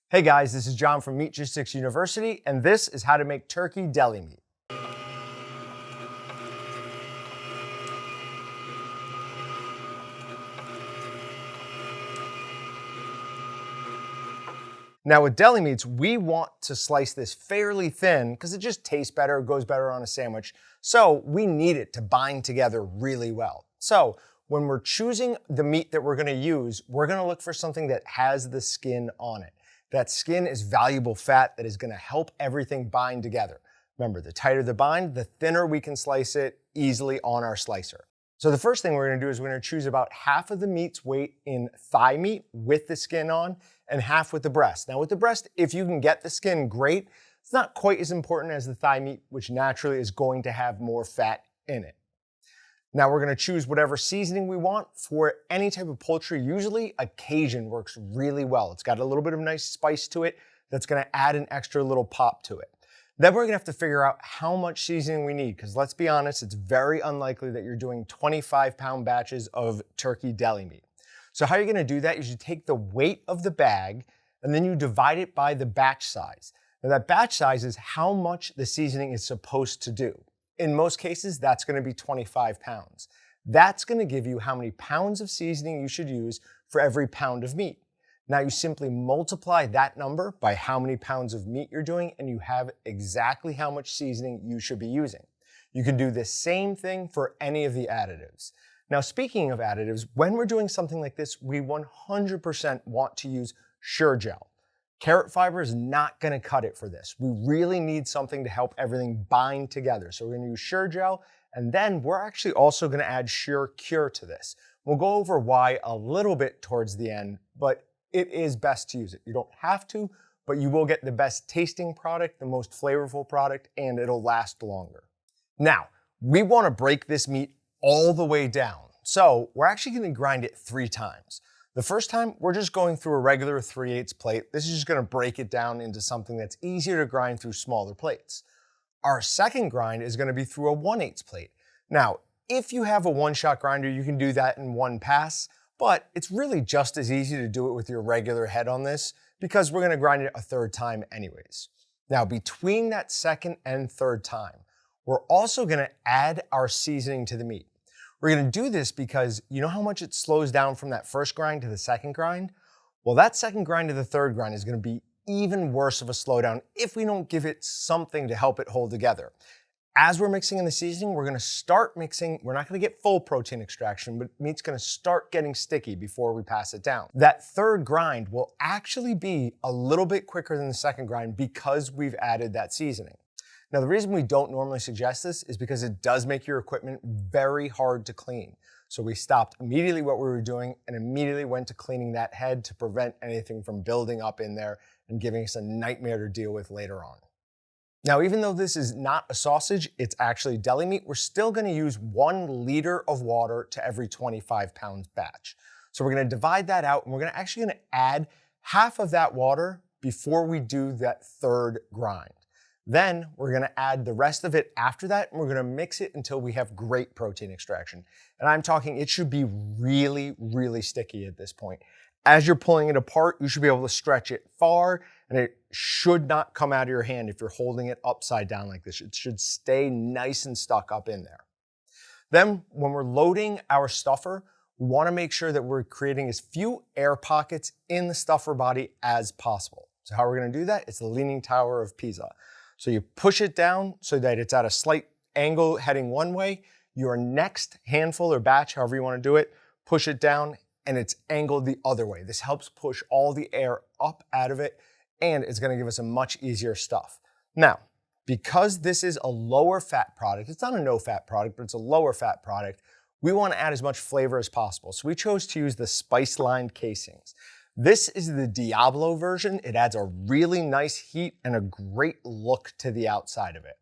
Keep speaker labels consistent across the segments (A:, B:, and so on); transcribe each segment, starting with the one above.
A: Hey guys, this is John from Meat University, and this is how to make turkey deli meat. Now with deli meats, we want to slice this fairly thin because it just tastes better, goes better on a sandwich. So we need it to bind together really well. So when we're choosing the meat that we're gonna use, we're gonna look for something that has the skin on it. That skin is valuable fat that is gonna help everything bind together. Remember, the tighter the bind, the thinner we can slice it easily on our slicer. So the first thing we're gonna do is we're gonna choose about half of the meat's weight in thigh meat with the skin on and half with the breast. Now with the breast, if you can get the skin, great. It's not quite as important as the thigh meat, which naturally is going to have more fat in it. Now we're gonna choose whatever seasoning we want for any type of poultry. Usually a Cajun works really well. It's got a little bit of nice spice to it that's gonna add an extra little pop to it. Then we're gonna have to figure out how much seasoning we need, because let's be honest, it's very unlikely that you're doing 25-pound batches of turkey deli meat. So how you're gonna do that is you take the weight of the bag and then you divide it by the batch size. Now that batch size is how much the seasoning is supposed to do. In most cases, that's gonna be 25 pounds. That's gonna give you how many pounds of seasoning you should use for every pound of meat. Now you simply multiply that number by how many pounds of meat you're doing and you have exactly how much seasoning you should be using. You can do the same thing for any of the additives. Now speaking of additives, when we're doing something like this, we 100% want to use Sure-Gel. Carrot fiber is not gonna cut it for this. We really need something to help everything bind together. So we're gonna use Sure-Gel, and then we're actually also gonna add Sure-Cure to this. We'll go over why a little bit towards the end, but it is best to use it. You don't have to, but you will get the best tasting product, the most flavorful product, and it'll last longer. Now, we wanna break this meat all the way down. So we're actually gonna grind it 3 times. The first time, we're just going through a regular 3/8 plate. This is just gonna break it down into something that's easier to grind through smaller plates. Our second grind is gonna be through a 1/8 plate. Now, if you have a one-shot grinder, you can do that in one pass, but it's really just as easy to do it with your regular head on this because we're gonna grind it a 3rd time anyways. Now, between that 2nd and 3rd time, we're also gonna add our seasoning to the meat. We're gonna do this because you know how much it slows down from that first grind to the second grind? Well, that second grind to the third grind is gonna be even worse of a slowdown if we don't give it something to help it hold together. As we're mixing in the seasoning, we're gonna start mixing. We're not gonna get full protein extraction, but meat's gonna start getting sticky before we pass it down. That third grind will actually be a little bit quicker than the second grind because we've added that seasoning. Now, the reason we don't normally suggest this is because it does make your equipment very hard to clean. So we stopped immediately what we were doing and immediately went to cleaning that head to prevent anything from building up in there and giving us a nightmare to deal with later on. Now, even though this is not a sausage, it's actually deli meat, we're still gonna use 1 liter of water to every 25 pounds batch. So we're gonna divide that out and we're actually gonna add half of that water before we do that 3rd grind. Then we're gonna add the rest of it after that, and we're gonna mix it until we have great protein extraction. And I'm talking, it should be really, really sticky at this point. As you're pulling it apart, you should be able to stretch it far, and it should not come out of your hand if you're holding it upside down like this. It should stay nice and stuck up in there. Then when we're loading our stuffer, we wanna make sure that we're creating as few air pockets in the stuffer body as possible. So how we're gonna do that? It's the Leaning Tower of Pisa. So you push it down so that it's at a slight angle heading one way. Your next handful or batch, however you want to do it, push it down and it's angled the other way. This helps push all the air up out of it and it's going to give us a much easier stuff. Now, because this is a lower fat product, it's not a no fat product, but it's a lower fat product, we want to add as much flavor as possible. So we chose to use the spice-lined casings. This is the Diablo version. It adds a really nice heat and a great look to the outside of it.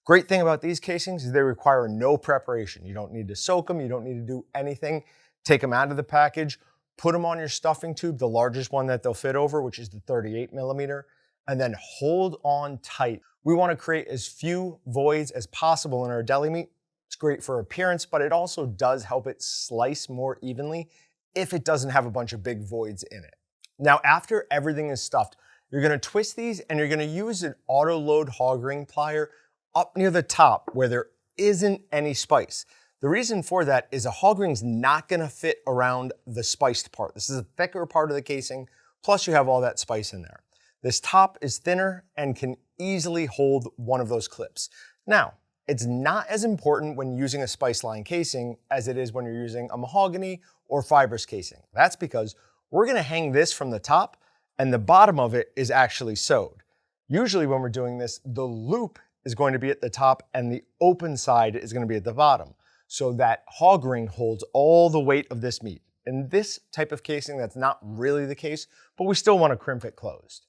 A: Great thing about these casings is they require no preparation. You don't need to soak them. You don't need to do anything. Take them out of the package, put them on your stuffing tube, the largest one that they'll fit over, which is the 38 millimeter, and then hold on tight. We want to create as few voids as possible in our deli meat. It's great for appearance, but it also does help it slice more evenly if it doesn't have a bunch of big voids in it. Now, after everything is stuffed, You're gonna twist these and you're gonna use an auto load hog ring plier up near the top where there isn't any spice. The reason for that is a hog ring's not gonna fit around the spiced part. This is a thicker part of the casing, plus you have all that spice in there. This top is thinner and can easily hold one of those clips. Now, it's not as important when using a spice line casing as it is when you're using a mahogany or fibrous casing. That's because we're gonna hang this from the top and the bottom of it is actually sewed. Usually when we're doing this, the loop is going to be at the top and the open side is gonna be at the bottom. So that hog ring holds all the weight of this meat. In this type of casing, that's not really the case, but we still wanna crimp it closed.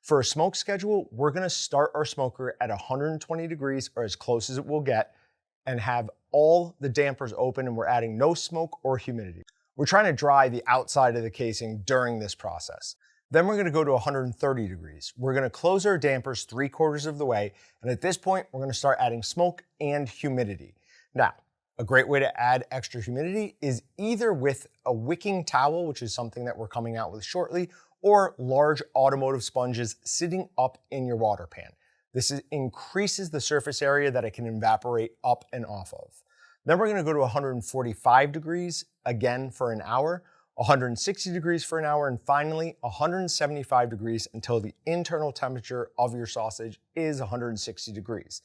A: For a smoke schedule, we're gonna start our smoker at 120 degrees or as close as it will get and have all the dampers open and we're adding no smoke or humidity. We're trying to dry the outside of the casing during this process. Then we're gonna go to 130 degrees. We're gonna close our dampers 3/4 of the way, and at this point, we're gonna start adding smoke and humidity. Now, a great way to add extra humidity is either with a wicking towel, which is something that we're coming out with shortly, or large automotive sponges sitting up in your water pan. This increases the surface area that it can evaporate up and off of. Then we're gonna go to 145 degrees again for an hour, 160 degrees for an hour, and finally 175 degrees until the internal temperature of your sausage is 160 degrees.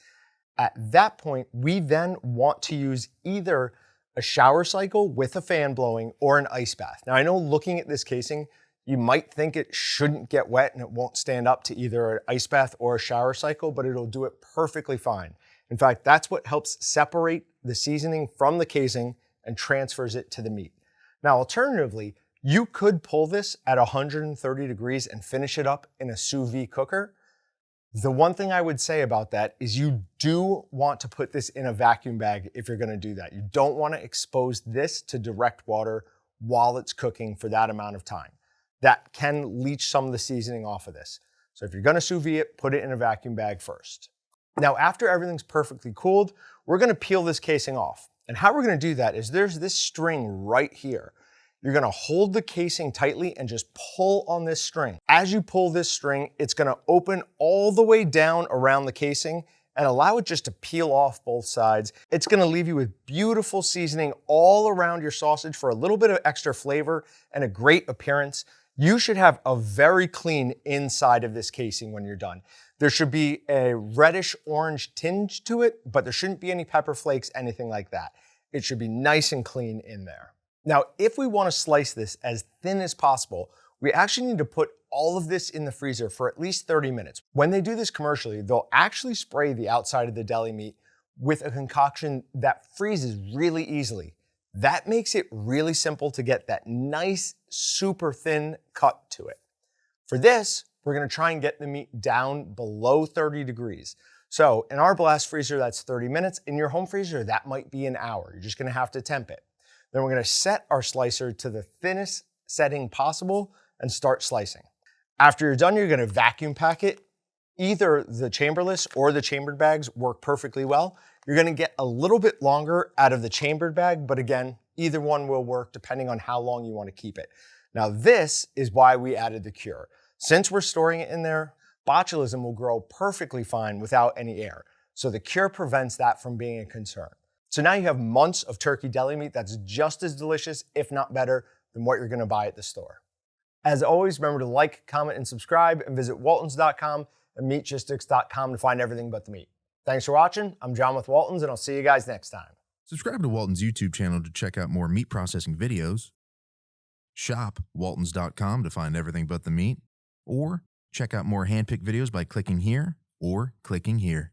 A: At that point, we then want to use either a shower cycle with a fan blowing or an ice bath. Now I know looking at this casing, you might think it shouldn't get wet and it won't stand up to either an ice bath or a shower cycle, but it'll do it perfectly fine. In fact, that's what helps separate the seasoning from the casing and transfers it to the meat. Now, alternatively, you could pull this at 130 degrees and finish it up in a sous vide cooker. The one thing I would say about that is you do want to put this in a vacuum bag if you're gonna do that. You don't wanna expose this to direct water while it's cooking for that amount of time. That can leach some of the seasoning off of this. So if you're gonna sous vide it, put it in a vacuum bag first. Now, after everything's perfectly cooled, we're gonna peel this casing off. And how we're gonna do that is there's this string right here. You're gonna hold the casing tightly and just pull on this string. As you pull this string, it's gonna open all the way down around the casing and allow it just to peel off both sides. It's gonna leave you with beautiful seasoning all around your sausage for a little bit of extra flavor and a great appearance. You should have a very clean inside of this casing when you're done. There should be a reddish orange tinge to it, but there shouldn't be any pepper flakes, anything like that. It should be nice and clean in there. Now, if we want to slice this as thin as possible, we actually need to put all of this in the freezer for at least 30 minutes. When they do this commercially, they'll actually spray the outside of the deli meat with a concoction that freezes really easily. That makes it really simple to get that nice, super thin cut to it. For this, we're gonna try and get the meat down below 30 degrees. So in our blast freezer, that's 30 minutes. In your home freezer, that might be an hour. You're just gonna have to temp it. Then we're gonna set our slicer to the thinnest setting possible and start slicing. After you're done, you're gonna vacuum pack it. Either the chamberless or the chambered bags work perfectly well. You're gonna get a little bit longer out of the chambered bag, but again, either one will work depending on how long you wanna keep it. Now this is why we added the cure. Since we're storing it in there, botulism will grow perfectly fine without any air. So the cure prevents that from being a concern. So now you have months of turkey deli meat that's just as delicious, if not better, than what you're gonna buy at the store. As always, remember to like, comment, and subscribe, and visit waltons.com and meatgistics.com to find everything but the meat. Thanks for watching. I'm John with Waltons, and I'll see you guys next time.
B: Subscribe to Walton's YouTube channel to check out more meat processing videos. Shop waltons.com to find everything but the meat. Or check out more handpicked videos by clicking here or clicking here.